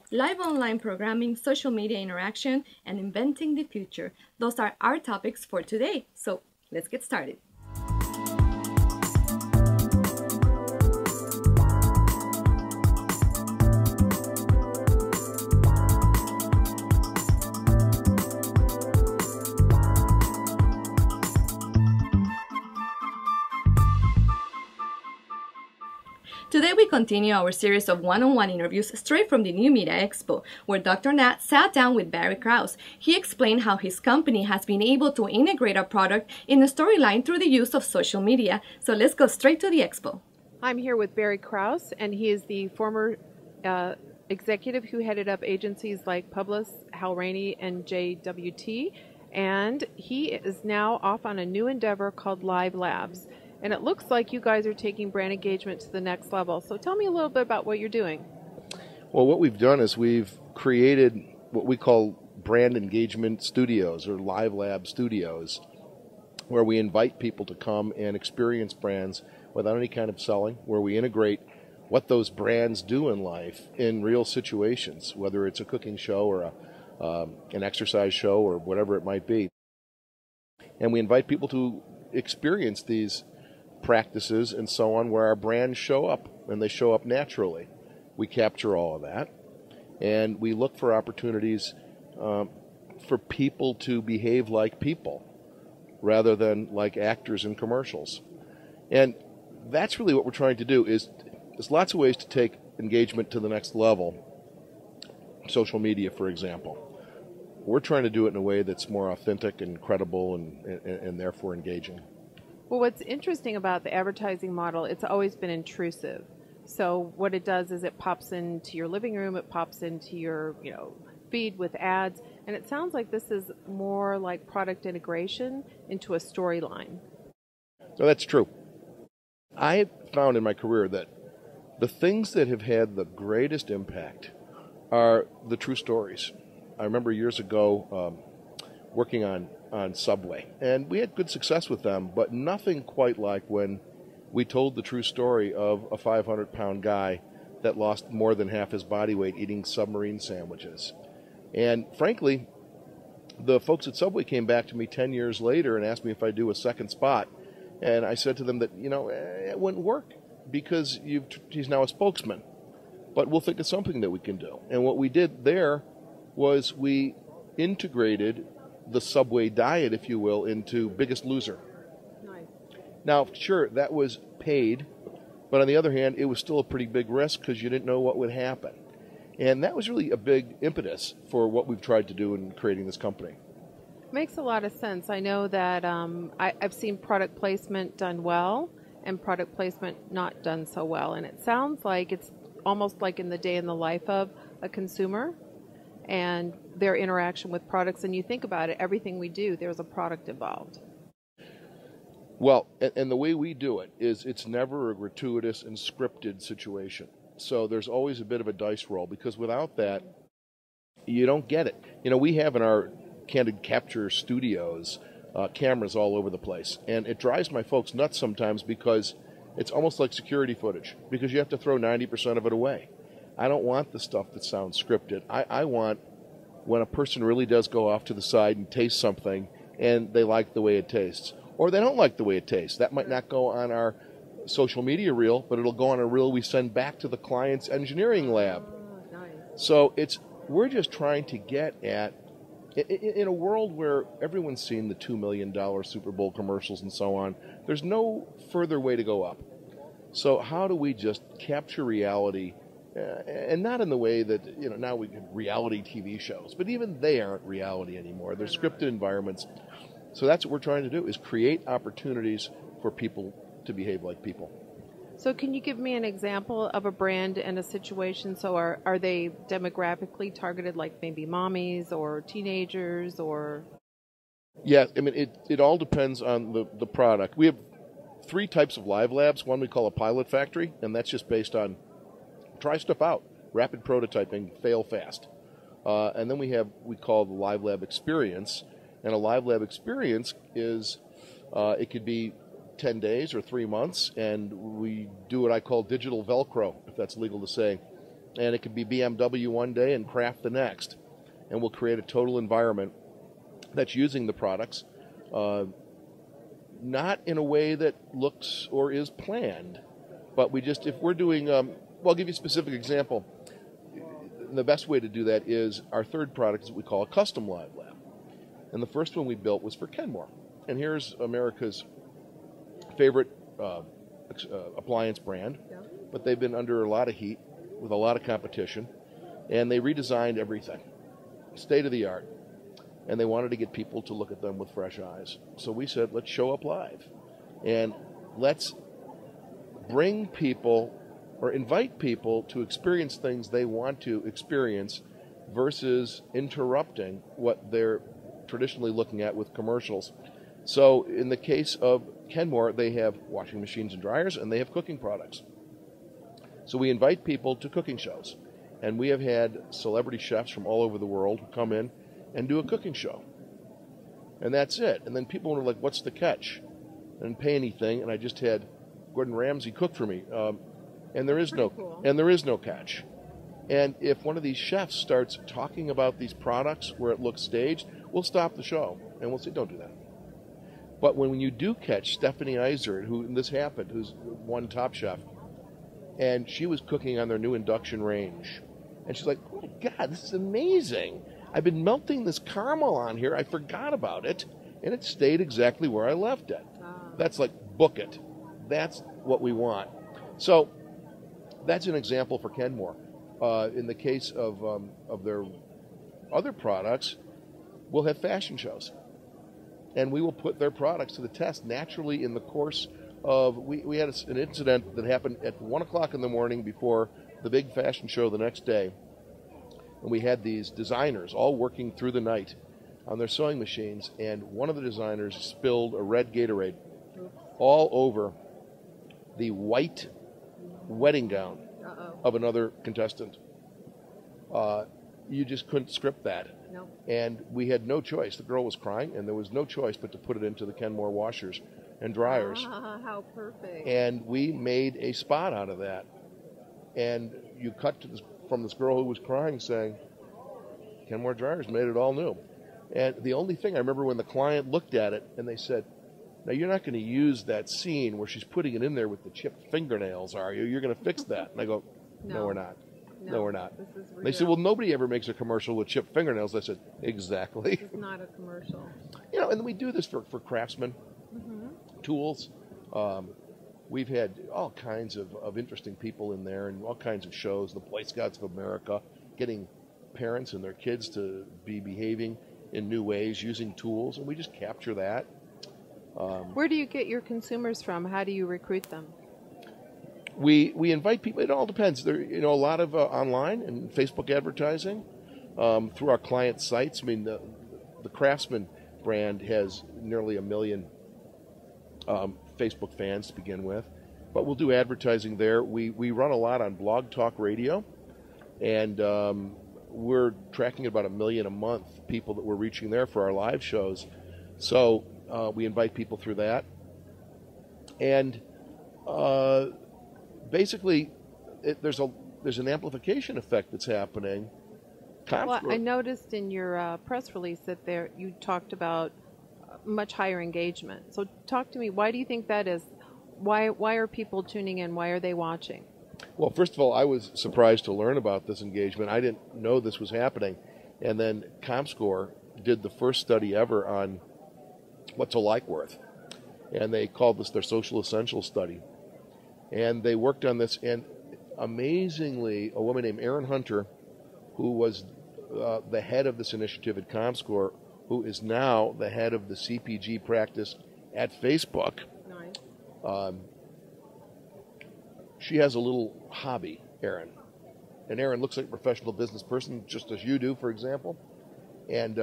live online programming, social media interaction, and inventing the future. Those are our topics for today. So let's get started. Today we continue our series of one-on-one interviews straight from the New Media Expo, where Dr. Nat sat down with Barry Krause. He explained how his company has been able to integrate a product in a storyline through the use of social media. So let's go straight to the expo. I'm here with Barry Krause, and he is the former executive who headed up agencies like Publis, Hal Rainey, and JWT, and he is now off on a new endeavor called LiveLab. And it looks like you guys are taking brand engagement to the next level. So tell me a little bit about what you're doing. Well, what we've done is we've created what we call brand engagement studios or LiveLab studios, where we invite people to come and experience brands without any kind of selling, where we integrate what those brands do in life in real situations, whether it's a cooking show or an exercise show or whatever it might be. And we invite people to experience these practices and so on where our brands show up, and they show up naturally. We capture all of that, and we look for opportunities for people to behave like people rather than like actors in commercials. And that's really what we're trying to do. There's lots of ways to take engagement to the next level. Social media, for example. We're trying to do it in a way that's more authentic and credible and therefore engaging. Well, what's interesting about the advertising model, it's always been intrusive. So what it does is it pops into your living room, it pops into your feed with ads, and it sounds like this is more like product integration into a storyline. So that's true. I have found in my career that the things that have had the greatest impact are the true stories. I remember years ago working on Subway, and we had good success with them, but nothing quite like when we told the true story of a 500-pound guy that lost more than half his body weight eating submarine sandwiches. And frankly, the folks at Subway came back to me 10 years later and asked me if I'd do a second spot, and I said to them that, it wouldn't work because he's now a spokesman, but we'll think of something that we can do. And what we did there was we integrated the Subway diet, if you will, into Biggest Loser. Nice. Now, sure, that was paid, but on the other hand, it was still a pretty big risk because you didn't know what would happen. And that was really a big impetus for what we've tried to do in creating this company. Makes a lot of sense. I know that I've seen product placement done well and product placement not done so well. And it sounds like it's almost like in the day in the life of a consumer and their interaction with products. And you think about it, everything we do, there's a product involved. Well, and the way we do it is it's never a gratuitous and scripted situation. So there's always a bit of a dice roll, because without that, you don't get it. We have in our Candid Capture studios cameras all over the place. And it drives my folks nuts sometimes because it's almost like security footage, because you have to throw 90% of it away. I don't want the stuff that sounds scripted. I want when a person really does go off to the side and taste something and they like the way it tastes. Or they don't like the way it tastes. That might not go on our social media reel, but it'll go on a reel we send back to the client's engineering lab. Nice. So we're just trying to get at, in a world where everyone's seen the $2 million Super Bowl commercials and so on, there's no further way to go up. So how do we just capture reality, and not in the way that, now we get reality TV shows, but even they aren't reality anymore. They're scripted environments. So that's what we're trying to do, is create opportunities for people to behave like people. So can you give me an example of a brand and a situation? So are they demographically targeted, like maybe mommies or teenagers or? Yeah, I mean, it all depends on the product. We have 3 types of live labs. One we call a pilot factory, and that's just based on try stuff out, rapid prototyping, fail fast. And then we call the live lab experience. And a live lab experience is, it could be 10 days or 3 months, and we do what I call digital Velcro, if that's legal to say. and it could be BMW one day and Kraft the next. And we'll create a total environment that's using the products, not in a way that looks or is planned, but we just, if we're doing, well, I'll give you a specific example. The best way to do that is our third product is what we call a custom LiveLab. And the first one we built was for Kenmore. And here's America's favorite appliance brand, but they've been under a lot of heat with a lot of competition, and they redesigned everything, state of the art, and they wanted to get people to look at them with fresh eyes. So we said, let's show up live, and let's bring people or invite people to experience things they want to experience versus interrupting what they're traditionally looking at with commercials. So in the case of Kenmore, they have washing machines and dryers, and they have cooking products. So we invite people to cooking shows, and we have had celebrity chefs from all over the world come in and do a cooking show. And that's it. And then people were like, what's the catch? I didn't pay anything, and I just had Gordon Ramsay cook for me. And there is no catch. And if one of these chefs starts talking about these products where it looks staged, we'll stop the show and we'll say, don't do that. But when you do catch Stephanie Eisert, who's one Top Chef, and she was cooking on their new induction range, and she's like, oh my God, this is amazing. I've been melting this caramel on here. I forgot about it, and it stayed exactly where I left it. That's like, book it. That's what we want. So that's an example for Kenmore. In the case of their other products, we'll have fashion shows. And we will put their products to the test naturally in the course of, we had an incident that happened at 1 o'clock in the morning before the big fashion show the next day. And we had these designers all working through the night on their sewing machines, and one of the designers spilled a red Gatorade all over the white wedding gown of another contestant. You just couldn't script that. No. And we had no choice. The girl was crying, and there was no choice but to put it into the Kenmore washers and dryers. How perfect. And we made a spot out of that. And you cut to from this girl who was crying saying, Kenmore dryers made it all new. And the only thing I remember when the client looked at it and they said, now you're not going to use that scene where she's putting it in there with the chipped fingernails, are you? You're going to fix that. And I go, no, we're not. No, we're not. This is real. They said, well, nobody ever makes a commercial with chipped fingernails. I said, exactly. This is not a commercial. And we do this for craftsmen, tools. We've had all kinds of interesting people in there and all kinds of shows. The Boy Scouts of America, getting parents and their kids to be behaving in new ways using tools, and we just capture that. Where do you get your consumers from? How do you recruit them? We invite people. It all depends. There, a lot of online and Facebook advertising through our client sites. I mean, the Craftsman brand has nearly 1 million Facebook fans to begin with, but we'll do advertising there. We run a lot on Blog Talk Radio, and we're tracking about 1 million a month people that we're reaching there for our live shows. So we invite people through that, and basically, there's an amplification effect that's happening. Well, I noticed in your press release that you talked about much higher engagement. So talk to me. Why do you think that is? Why are people tuning in? Why are they watching? Well, first of all, I was surprised to learn about this engagement. I didn't know this was happening. And then ComScore did the first study ever on what's a like worth. And they called this their social essentials study. And they worked on this, and amazingly, a woman named Erin Hunter, who was the head of this initiative at ComScore, who is now the head of the CPG practice at Facebook. Nice. She has a little hobby, Erin. And Erin looks like a professional business person, just as you do, for example. And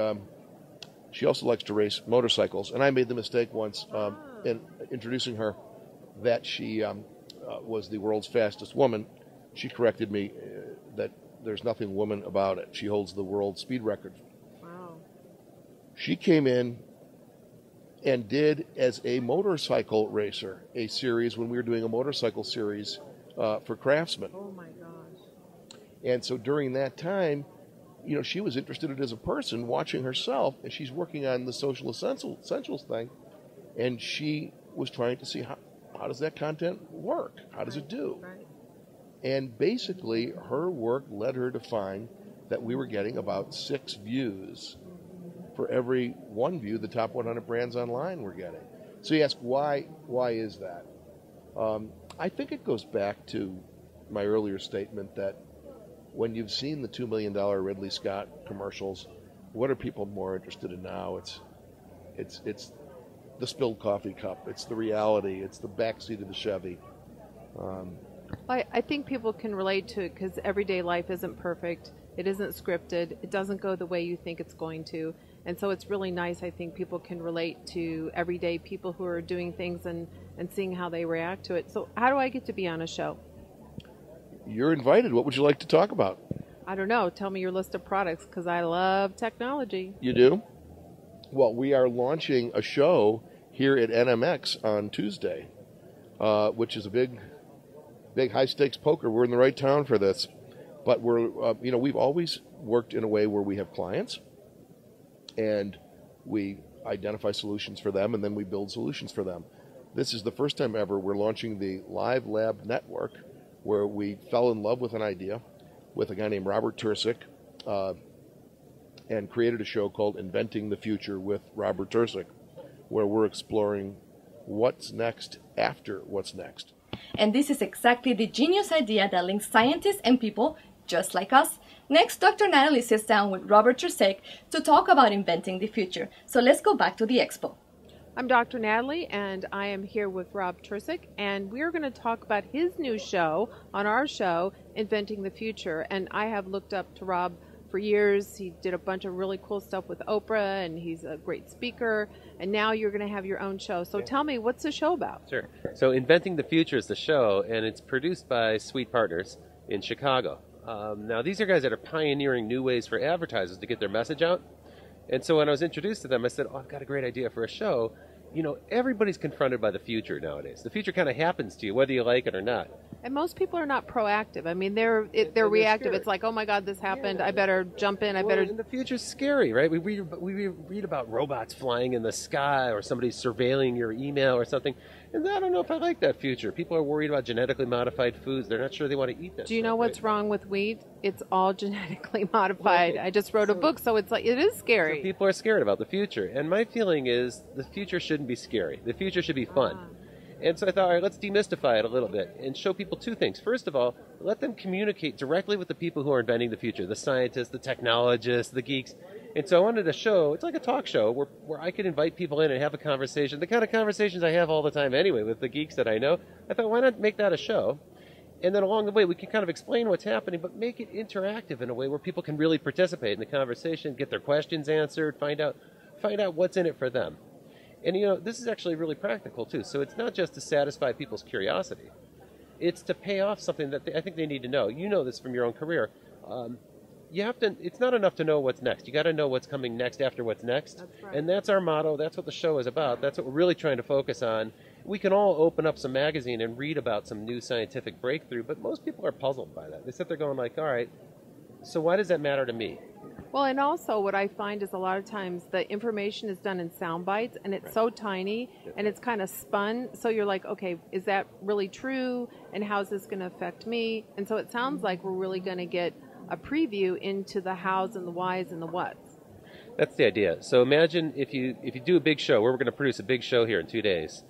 she also likes to race motorcycles. And I made the mistake once in introducing her that she was the world's fastest woman. She corrected me that there's nothing woman about it. She holds the world speed record. Wow. She came in and did, as a motorcycle racer, a series when we were doing a motorcycle series for Craftsman. Oh my gosh. And so during that time, you know, she was interested in it as a person, watching herself, and she's working on the social essentials thing, and she was trying to see how does that content work? How does it do? Right. And basically, her work led her to find that we were getting about 6 views for every 1 view the top 100 brands online were getting. So you ask, why is that? I think it goes back to my earlier statement that when you've seen the $2 million Ridley Scott commercials, what are people more interested in now? It's the spilled coffee cup. It's the reality. It's the backseat of the Chevy. I think people can relate to it because everyday life isn't perfect. It isn't scripted. It doesn't go the way you think it's going to. And so it's really nice. I think people can relate to everyday people who are doing things and seeing how they react to it. So how do I get to be on a show? You're invited. What would you like to talk about? I don't know. Tell me your list of products because I love technology. You do? Well, we are launching a show here at NMX on Tuesday, which is a big high-stakes poker. We're in the right town for this. But we've always worked in a way where we have clients, and we identify solutions for them, and then we build solutions for them. This is the first time ever we're launching the LiveLab network, where we fell in love with an idea with a guy named Robert Tercek, and created a show called Inventing the Future with Robert Tercek, where we're exploring what's next after what's next. And this is exactly the genius idea that links scientists and people just like us. Next, Dr. Natalie sits down with Robert Tercek to talk about inventing the future. So let's go back to the expo. I'm Dr. Natalie, and I am here with Rob Tercek, and we're going to talk about his new show on our show, Inventing the Future. And I have looked up to Rob for years. He did a bunch of really cool stuff with Oprah, and he's a great speaker. And now you're going to have your own show. So tell me, what's the show about? Sure. So Inventing the Future is the show, and it's produced by Sweet Partners in Chicago. Now, these are guys that are pioneering new ways for advertisers to get their message out. And so when I was introduced to them, I said, I've got a great idea for a show. You know, everybody's confronted by the future nowadays. The future kind of happens to you, whether you like it or not. And most people are not proactive. I mean, they're reactive. Scared. It's like, oh my God, this happened. Yeah. I better jump in. And the future's scary, right? We read about robots flying in the sky or somebody surveilling your email or something. And I don't know if I like that future. People are worried about genetically modified foods. They're not sure they want to eat that. Do you know what's wrong with wheat? It's all genetically modified. I just wrote a book, so it's like, it is scary. So people are scared about the future. And my feeling is the future shouldn't be scary. The future should be fun. And so I thought, all right, let's demystify it a little bit and show people 2 things. First of all, let them communicate directly with the people who are inventing the future, the scientists, the technologists, the geeks. And so I wanted a show, it's like a talk show, where I could invite people in and have a conversation, the kind of conversations I have all the time anyway with the geeks that I know. I thought, why not make that a show? And then along the way, we can kind of explain what's happening, but make it interactive in a way where people can really participate in the conversation, get their questions answered, find out what's in it for them. And, you know, this is actually really practical, too. So it's not just to satisfy people's curiosity. It's to pay off something that I think they need to know. You know this from your own career. It's not enough to know what's next. You got to know what's coming next after what's next. That's right. And that's our motto. That's what the show is about. That's what we're really trying to focus on. We can all open up some magazine and read about some new scientific breakthrough, but most people are puzzled by that. They sit there going like, all right, so why does that matter to me? Well, and also what I find is a lot of times the information is done in sound bites, and it's so tiny, and it's kind of spun. So you're like, okay, is that really true? And how's this going to affect me? And so it sounds like we're really going to get a preview into the hows and the whys and the whats. That's the idea. So imagine if you do a big show. We're going to produce a big show here in 2 days.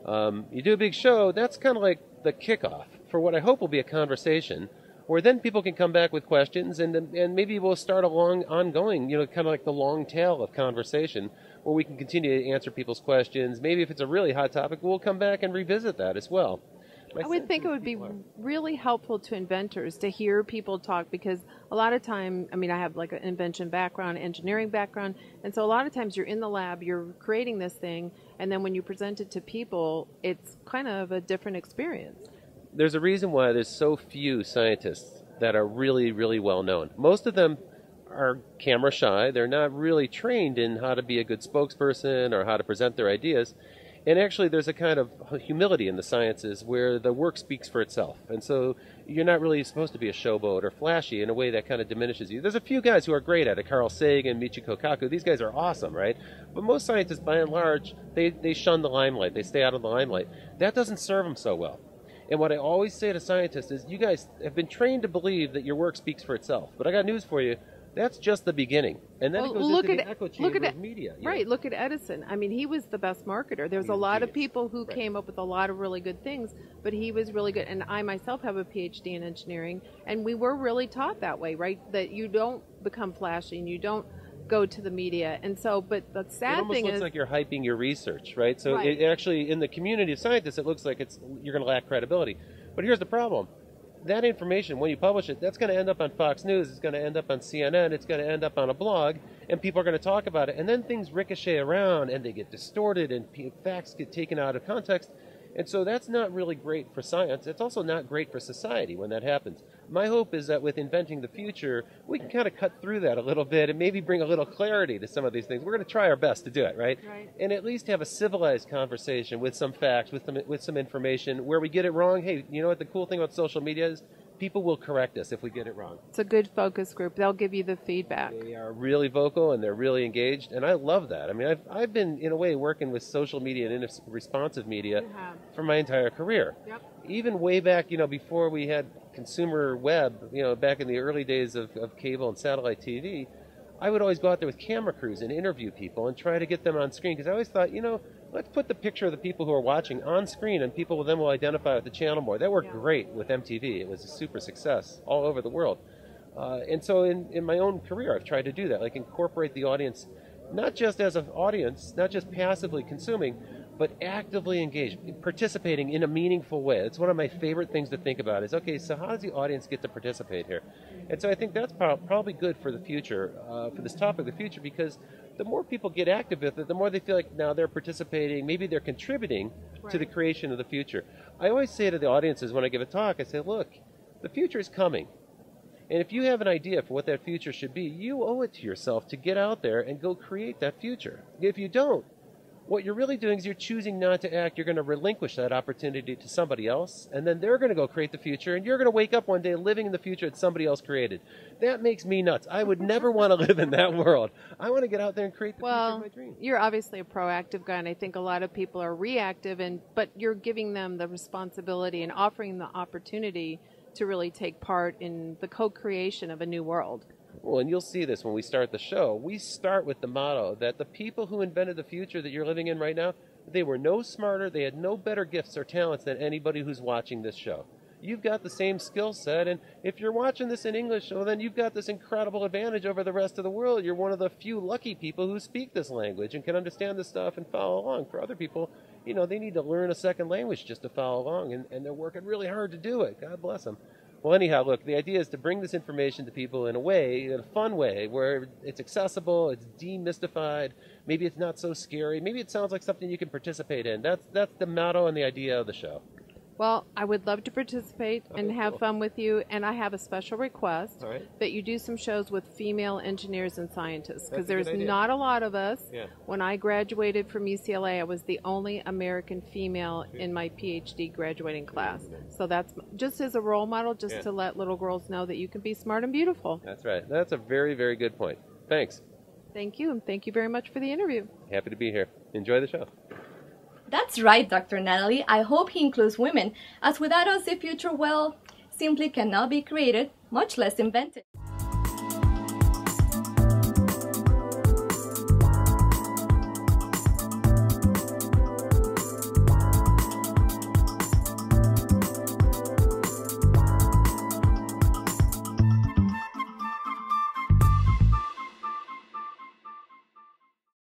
You do a big show. That's kind of like the kickoff for what I hope will be a conversation, where then people can come back with questions, and maybe we'll start a long, ongoing, you know, kind of like the long tail of conversation, where we can continue to answer people's questions. Maybe if it's a really hot topic, we'll come back and revisit that as well. I would think it would be really helpful to inventors to hear people talk, because a lot of time, I mean, I have like an invention background, engineering background, and so a lot of times you're in the lab, you're creating this thing, and then when you present it to people, it's kind of a different experience. There's a reason why there's so few scientists that are really, really well known. Most of them are camera shy. They're not really trained in how to be a good spokesperson or how to present their ideas. And actually, there's a kind of humility in the sciences where the work speaks for itself. And so you're not really supposed to be a showboat or flashy in a way that kind of diminishes you. There's a few guys who are great at it, Carl Sagan, Michiko Kaku. These guys are awesome, right? But most scientists, by and large, they shun the limelight. They stay out of the limelight. That doesn't serve them so well. And what I always say to scientists is, you guys have been trained to believe that your work speaks for itself. But I got news for you. That's just the beginning. And then it goes into the echo chamber of media. Right, look at Edison. I mean, he was the best marketer. There's a lot of people who came up with a lot of really good things, but he was really good. And I myself have a PhD in engineering, and we were really taught that way, right? That you don't become flashy and you don't go to the media. And so, but the sad thing is... It almost looks like you're hyping your research, right? So it actually, in the community of scientists, it looks like you're going to lack credibility. But here's the problem. That information, when you publish it, that's going to end up on Fox News, it's going to end up on CNN, it's going to end up on a blog, and people are going to talk about it. And then things ricochet around, and they get distorted, and facts get taken out of context. And so that's not really great for science. It's also not great for society when that happens. My hope is that with inventing the future, we can kind of cut through that a little bit and maybe bring a little clarity to some of these things. We're going to try our best to do it, right? And at least have a civilized conversation with some facts, with some information. Where we get it wrong, hey, you know what the cool thing about social media is? People will correct us if we get it wrong. It's a good focus group. They'll give you the feedback. They are really vocal and they're really engaged, and I love that. I mean, I've been, in a way, working with social media and responsive media for my entire career. Even way back, before we had consumer web, back in the early days of cable and satellite TV, I would always go out there with camera crews and interview people and try to get them on screen, because I always thought, let's put the picture of the people who are watching on screen, and people then will identify with the channel more. That worked great with MTV. It was a super success all over the world. And so in my own career, I've tried to do that, like incorporate the audience, not just as an audience, not just passively consuming, but actively engaged, participating in a meaningful way. It's one of my favorite things to think about is, okay, so how does the audience get to participate here? And so I think that's probably good for the future, for this topic of the future, because the more people get active with it, the more they feel like now they're participating, maybe they're contributing to the creation of the future. I always say to the audiences when I give a talk, I say, look, the future is coming. And if you have an idea for what that future should be, you owe it to yourself to get out there and go create that future. If you don't, what you're really doing is you're choosing not to act. You're going to relinquish that opportunity to somebody else, and then they're going to go create the future, and you're going to wake up one day living in the future that somebody else created. That makes me nuts. I would never want to live in that world. I want to get out there and create the future of my dream. You're obviously a proactive guy, and I think a lot of people are reactive, but you're giving them the responsibility and offering the opportunity to really take part in the co-creation of a new world. Well, and you'll see this when we start the show. We start with the motto that the people who invented the future that you're living in right now, they were no smarter, they had no better gifts or talents than anybody who's watching this show. You've got the same skill set, and if you're watching this in English, well, then you've got this incredible advantage over the rest of the world. You're one of the few lucky people who speak this language and can understand this stuff and follow along. For other people, they need to learn a second language just to follow along, and they're working really hard to do it. God bless them. Well, anyhow, look, the idea is to bring this information to people in a fun way, where it's accessible, it's demystified, maybe it's not so scary, maybe it sounds like something you can participate in. That's the motto and the idea of the show. Well, I would love to participate and have fun with you, and I have a special request that you do some shows with female engineers and scientists, because there's not a lot of us. When I graduated from UCLA, I was the only American female in my PhD graduating class. So that's just as a role model, just to let little girls know that you can be smart and beautiful. That's right. That's a very, very good point. Thanks. Thank you, and thank you very much for the interview. Happy to be here. Enjoy the show. That's right, Dr. Natalie. I hope he includes women, as without us the future, well, simply cannot be created, much less invented.